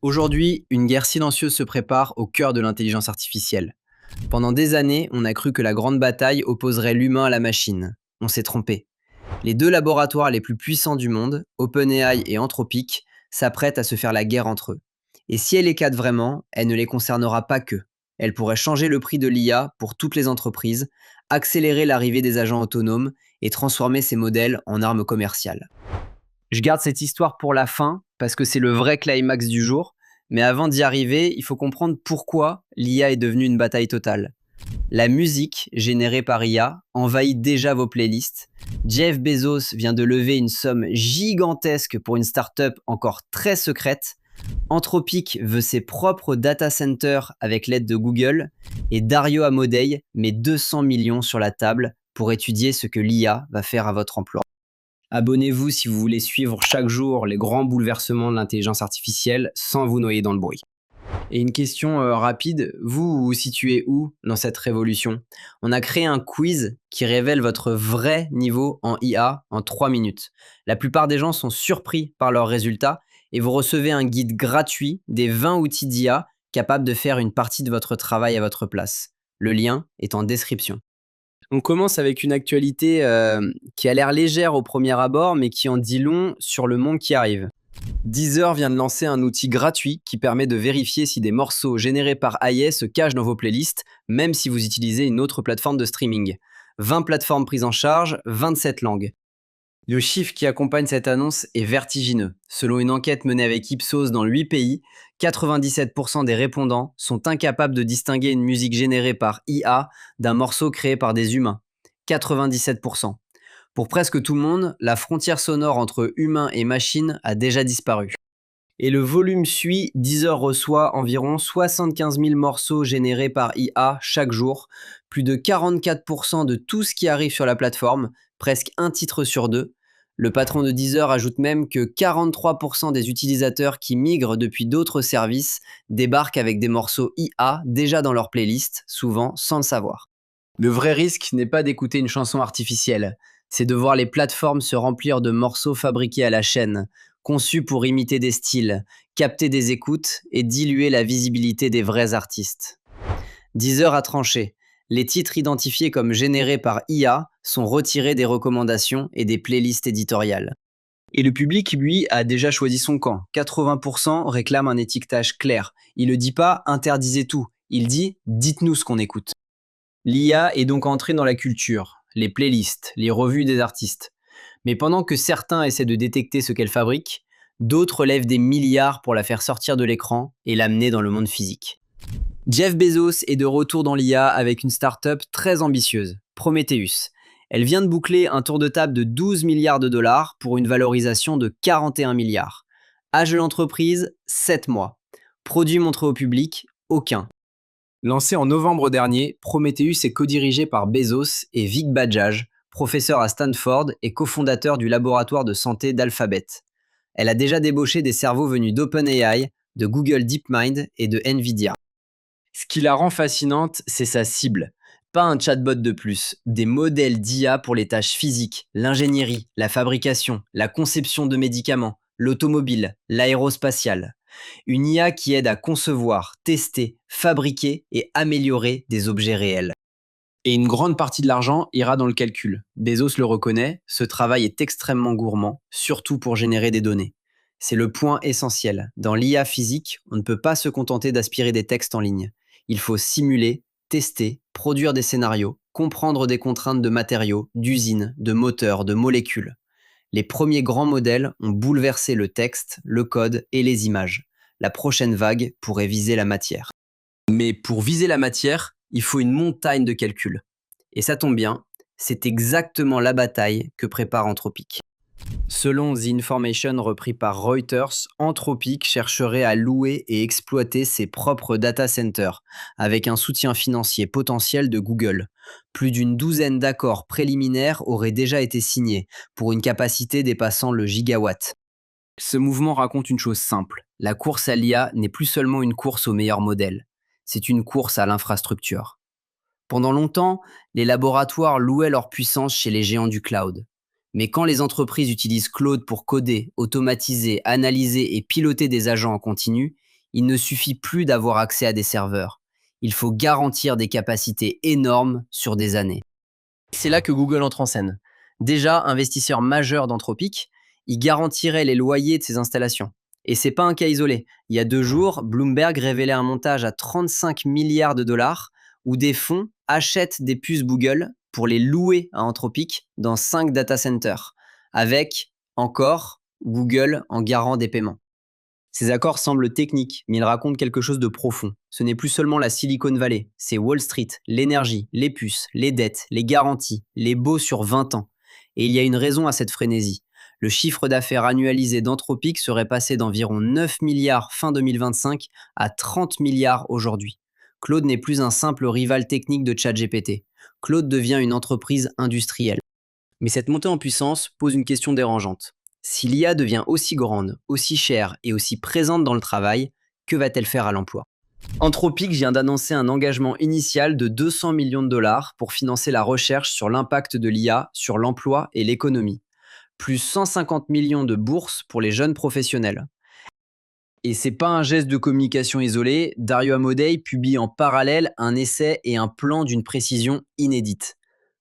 Aujourd'hui, une guerre silencieuse se prépare au cœur de l'intelligence artificielle. Pendant des années, on a cru que la grande bataille opposerait l'humain à la machine. On s'est trompé. Les deux laboratoires les plus puissants du monde, OpenAI et Anthropic, s'apprêtent à se faire la guerre entre eux. Et si elle éclate vraiment, elle ne les concernera pas qu'eux. Elle pourrait changer le prix de l'IA pour toutes les entreprises, accélérer l'arrivée des agents autonomes et transformer ces modèles en armes commerciales. Je garde cette histoire pour la fin parce que c'est le vrai climax du jour. Mais avant d'y arriver, il faut comprendre pourquoi l'IA est devenue une bataille totale. La musique générée par IA envahit déjà vos playlists. Jeff Bezos vient de lever une somme gigantesque pour une startup encore très secrète. Anthropic veut ses propres data centers avec l'aide de Google. Et Dario Amodei met 200 millions sur la table pour étudier ce que l'IA va faire à votre emploi. Abonnez-vous si vous voulez suivre chaque jour les grands bouleversements de l'intelligence artificielle sans vous noyer dans le bruit. Et une question rapide, vous vous situez où dans cette révolution? On a créé un quiz qui révèle votre vrai niveau en IA en 3 minutes. La plupart des gens sont surpris par leurs résultats et vous recevez un guide gratuit des 20 outils d'IA capables de faire une partie de votre travail à votre place. Le lien est en description. On commence avec une actualité qui a l'air légère au premier abord, mais qui en dit long sur le monde qui arrive. Deezer vient de lancer un outil gratuit qui permet de vérifier si des morceaux générés par AI se cachent dans vos playlists, même si vous utilisez une autre plateforme de streaming. 20 plateformes prises en charge, 27 langues. Le chiffre qui accompagne cette annonce est vertigineux. Selon une enquête menée avec Ipsos dans 8 pays, 97% des répondants sont incapables de distinguer une musique générée par IA d'un morceau créé par des humains. 97%. Pour presque tout le monde, la frontière sonore entre humain et machine a déjà disparu. Et le volume suit, Deezer reçoit environ 75 000 morceaux générés par IA chaque jour, plus de 44% de tout ce qui arrive sur la plateforme, presque un titre sur deux. Le patron de Deezer ajoute même que 43% des utilisateurs qui migrent depuis d'autres services débarquent avec des morceaux IA déjà dans leur playlist, souvent sans le savoir. Le vrai risque n'est pas d'écouter une chanson artificielle, c'est de voir les plateformes se remplir de morceaux fabriqués à la chaîne, conçus pour imiter des styles, capter des écoutes et diluer la visibilité des vrais artistes. Deezer a tranché. Les titres identifiés comme générés par IA sont retirés des recommandations et des playlists éditoriales. Et le public, lui, a déjà choisi son camp. 80% réclament un étiquetage clair. Il ne dit pas interdisez tout, il dit dites-nous ce qu'on écoute. L'IA est donc entrée dans la culture, les playlists, les revues des artistes. Mais pendant que certains essaient de détecter ce qu'elle fabrique, d'autres lèvent des milliards pour la faire sortir de l'écran et l'amener dans le monde physique. Jeff Bezos est de retour dans l'IA avec une start-up très ambitieuse, Prometheus. Elle vient de boucler un tour de table de 12 milliards de dollars pour une valorisation de 41 milliards. Âge de l'entreprise, 7 mois. Produit montré au public, aucun. Lancé en novembre dernier, Prometheus est codirigé par Bezos et Vic Bajaj, professeur à Stanford et cofondateur du laboratoire de santé d'Alphabet. Elle a déjà débauché des cerveaux venus d'OpenAI, de Google DeepMind et de Nvidia. Ce qui la rend fascinante, c'est sa cible. Pas un chatbot de plus, des modèles d'IA pour les tâches physiques, l'ingénierie, la fabrication, la conception de médicaments, l'automobile, l'aérospatiale. Une IA qui aide à concevoir, tester, fabriquer et améliorer des objets réels. Et une grande partie de l'argent ira dans le calcul. Bezos le reconnaît, ce travail est extrêmement gourmand, surtout pour générer des données. C'est le point essentiel. Dans l'IA physique, on ne peut pas se contenter d'aspirer des textes en ligne. Il faut simuler, tester, produire des scénarios, comprendre des contraintes de matériaux, d'usines, de moteurs, de molécules. Les premiers grands modèles ont bouleversé le texte, le code et les images. La prochaine vague pourrait viser la matière. Mais pour viser la matière, il faut une montagne de calculs. Et ça tombe bien, c'est exactement la bataille que prépare Anthropic. Selon The Information repris par Reuters, Anthropic chercherait à louer et exploiter ses propres data centers, avec un soutien financier potentiel de Google. Plus d'une douzaine d'accords préliminaires auraient déjà été signés, pour une capacité dépassant le gigawatt. Ce mouvement raconte une chose simple. La course à l'IA n'est plus seulement une course au meilleur modèle, c'est une course à l'infrastructure. Pendant longtemps, les laboratoires louaient leur puissance chez les géants du cloud. Mais quand les entreprises utilisent Claude pour coder, automatiser, analyser et piloter des agents en continu, Il ne suffit plus d'avoir accès à des serveurs. Il faut garantir des capacités énormes sur des années. C'est là que Google entre en scène. Déjà investisseur majeur d'Anthropic, il garantirait les loyers de ses installations. Et c'est pas un cas isolé. Il y a 2 jours, Bloomberg révélait un montage à 35 milliards de dollars où des fonds achètent des puces Google pour les louer à Anthropic dans 5 data centers, avec encore Google en garant des paiements. Ces accords semblent techniques, mais ils racontent quelque chose de profond. Ce n'est plus seulement la Silicon Valley, c'est Wall Street, l'énergie, les puces, les dettes, les garanties, les baux sur 20 ans. Et il y a une raison à cette frénésie. Le chiffre d'affaires annualisé d'Anthropic serait passé d'environ 9 milliards fin 2025 à 30 milliards aujourd'hui. Claude n'est plus un simple rival technique de ChatGPT. Claude devient une entreprise industrielle. Mais cette montée en puissance pose une question dérangeante. Si l'IA devient aussi grande, aussi chère et aussi présente dans le travail, que va-t-elle faire à l'emploi? Anthropic vient d'annoncer un engagement initial de 200 millions de dollars pour financer la recherche sur l'impact de l'IA sur l'emploi et l'économie, plus 150 millions de bourses pour les jeunes professionnels. Et c'est pas un geste de communication isolé, Dario Amodei publie en parallèle un essai et un plan d'une précision inédite.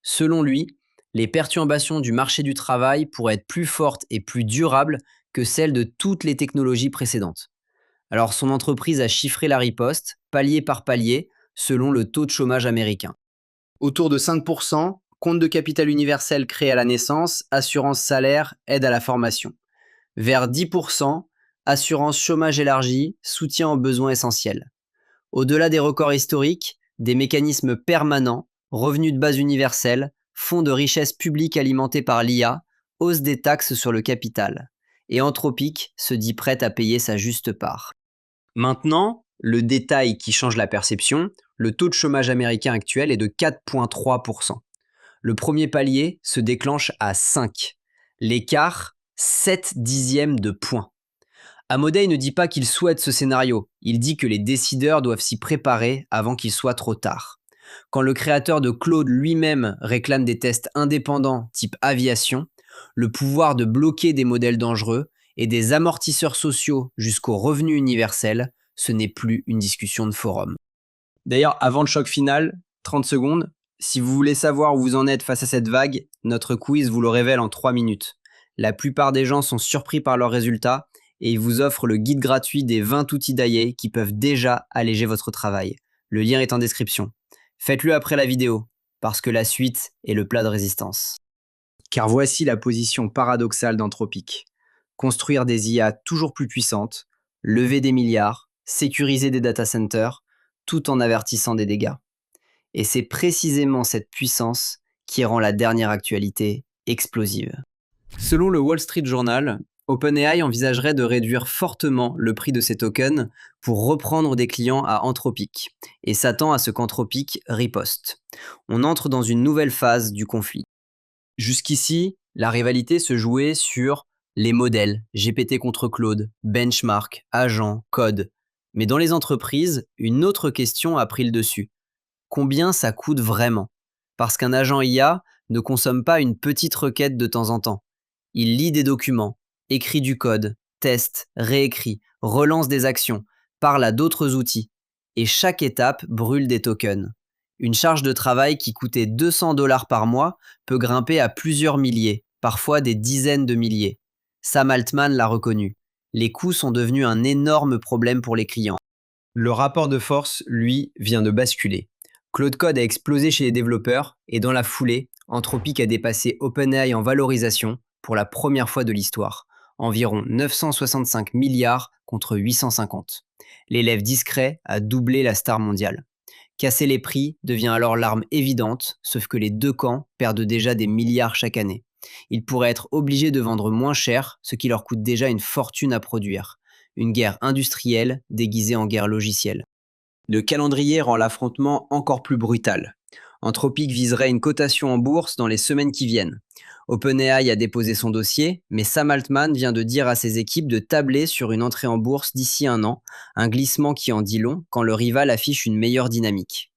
Selon lui, les perturbations du marché du travail pourraient être plus fortes et plus durables que celles de toutes les technologies précédentes. Alors son entreprise a chiffré la riposte, palier par palier, selon le taux de chômage américain. Autour de 5%, compte de capital universel créé à la naissance, assurance salaire, aide à la formation. Vers 10%, assurance chômage élargie, soutien aux besoins essentiels. Au-delà des records historiques, des mécanismes permanents, revenus de base universels, fonds de richesse publique alimentés par l'IA, hausse des taxes sur le capital. Et Anthropic se dit prête à payer sa juste part. Maintenant, le détail qui change la perception, le taux de chômage américain actuel est de 4,3%. Le premier palier se déclenche à 5. L'écart, 7 dixièmes de point. Amodei ne dit pas qu'il souhaite ce scénario, il dit que les décideurs doivent s'y préparer avant qu'il soit trop tard. Quand le créateur de Claude lui-même réclame des tests indépendants type aviation, le pouvoir de bloquer des modèles dangereux et des amortisseurs sociaux jusqu'au revenu universel, ce n'est plus une discussion de forum. D'ailleurs, avant le choc final, 30 secondes, si vous voulez savoir où vous en êtes face à cette vague, notre quiz vous le révèle en 3 minutes. La plupart des gens sont surpris par leurs résultats et ils vous offrent le guide gratuit des 20 outils d'AI qui peuvent déjà alléger votre travail. Le lien est en description. Faites-le après la vidéo, parce que la suite est le plat de résistance. Car voici la position paradoxale d'Anthropic. Construire des IA toujours plus puissantes, lever des milliards, sécuriser des data centers, tout en avertissant des dégâts. Et c'est précisément cette puissance qui rend la dernière actualité explosive. Selon le Wall Street Journal, OpenAI envisagerait de réduire fortement le prix de ses tokens pour reprendre des clients à Anthropic et s'attend à ce qu'Anthropic riposte. On entre dans une nouvelle phase du conflit. Jusqu'ici, la rivalité se jouait sur les modèles, GPT contre Claude, benchmark, agent, code. Mais dans les entreprises, une autre question a pris le dessus. Combien ça coûte vraiment? Parce qu'un agent IA ne consomme pas une petite requête de temps en temps. Il lit des documents, écrit du code, teste, réécrit, relance des actions, parle à d'autres outils. Et chaque étape brûle des tokens. Une charge de travail qui coûtait 200 $ par mois peut grimper à plusieurs milliers, parfois des dizaines de milliers. Sam Altman l'a reconnu. Les coûts sont devenus un énorme problème pour les clients. Le rapport de force, lui, vient de basculer. Claude Code a explosé chez les développeurs et dans la foulée, Anthropic a dépassé OpenAI en valorisation pour la première fois de l'histoire. Environ 965 milliards contre 850. L'élève discret a doublé la star mondiale. Casser les prix devient alors l'arme évidente, sauf que les deux camps perdent déjà des milliards chaque année. Ils pourraient être obligés de vendre moins cher, ce qui leur coûte déjà une fortune à produire. Une guerre industrielle déguisée en guerre logicielle. Le calendrier rend l'affrontement encore plus brutal. Anthropic viserait une cotation en bourse dans les semaines qui viennent. OpenAI a déposé son dossier, mais Sam Altman vient de dire à ses équipes de tabler sur une entrée en bourse d'ici 1 an, un glissement qui en dit long quand le rival affiche une meilleure dynamique.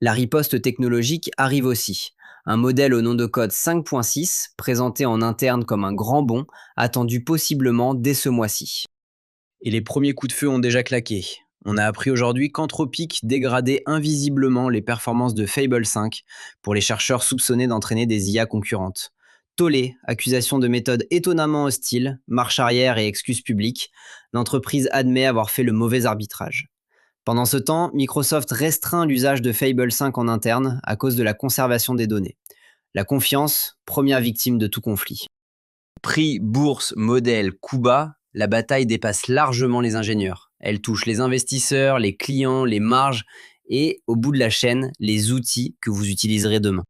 La riposte technologique arrive aussi. Un modèle au nom de code 5.6, présenté en interne comme un grand bond, attendu possiblement dès ce mois-ci. Et les premiers coups de feu ont déjà claqué. On a appris aujourd'hui qu'Anthropic dégradait invisiblement les performances de Fable 5 pour les chercheurs soupçonnés d'entraîner des IA concurrentes. Tollé, accusation de méthode étonnamment hostile, marche arrière et excuses publiques, l'entreprise admet avoir fait le mauvais arbitrage. Pendant ce temps, Microsoft restreint l'usage de Fable 5 en interne à cause de la conservation des données. La confiance, première victime de tout conflit. Prix, bourse, modèle, coût bas, la bataille dépasse largement les ingénieurs. Elle touche les investisseurs, les clients, les marges et, au bout de la chaîne, les outils que vous utiliserez demain.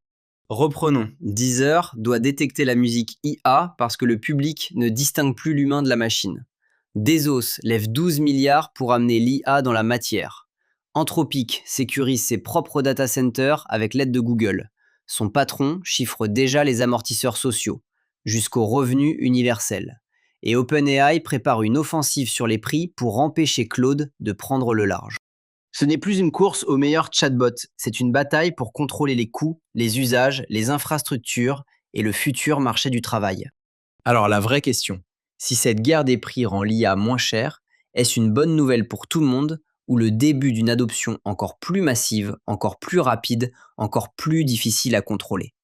Reprenons. Deezer doit détecter la musique IA parce que le public ne distingue plus l'humain de la machine. Bezos lève 12 milliards pour amener l'IA dans la matière. Anthropic sécurise ses propres data centers avec l'aide de Google. Son patron chiffre déjà les amortisseurs sociaux, jusqu'au revenu universel. Et OpenAI prépare une offensive sur les prix pour empêcher Claude de prendre le large. Ce n'est plus une course au meilleur chatbot, c'est une bataille pour contrôler les coûts, les usages, les infrastructures et le futur marché du travail. Alors la vraie question, si cette guerre des prix rend l'IA moins chère, est-ce une bonne nouvelle pour tout le monde ou le début d'une adoption encore plus massive, encore plus rapide, encore plus difficile à contrôler?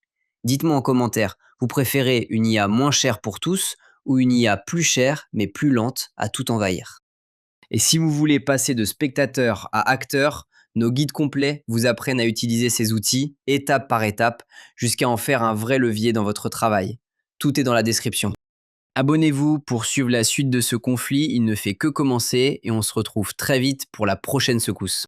Dites-moi en commentaire, vous préférez une IA moins chère pour tous ou une IA plus chère mais plus lente à tout envahir? Et si vous voulez passer de spectateur à acteur, nos guides complets vous apprennent à utiliser ces outils, étape par étape, jusqu'à en faire un vrai levier dans votre travail. Tout est dans la description. Abonnez-vous pour suivre la suite de ce conflit, il ne fait que commencer et on se retrouve très vite pour la prochaine secousse.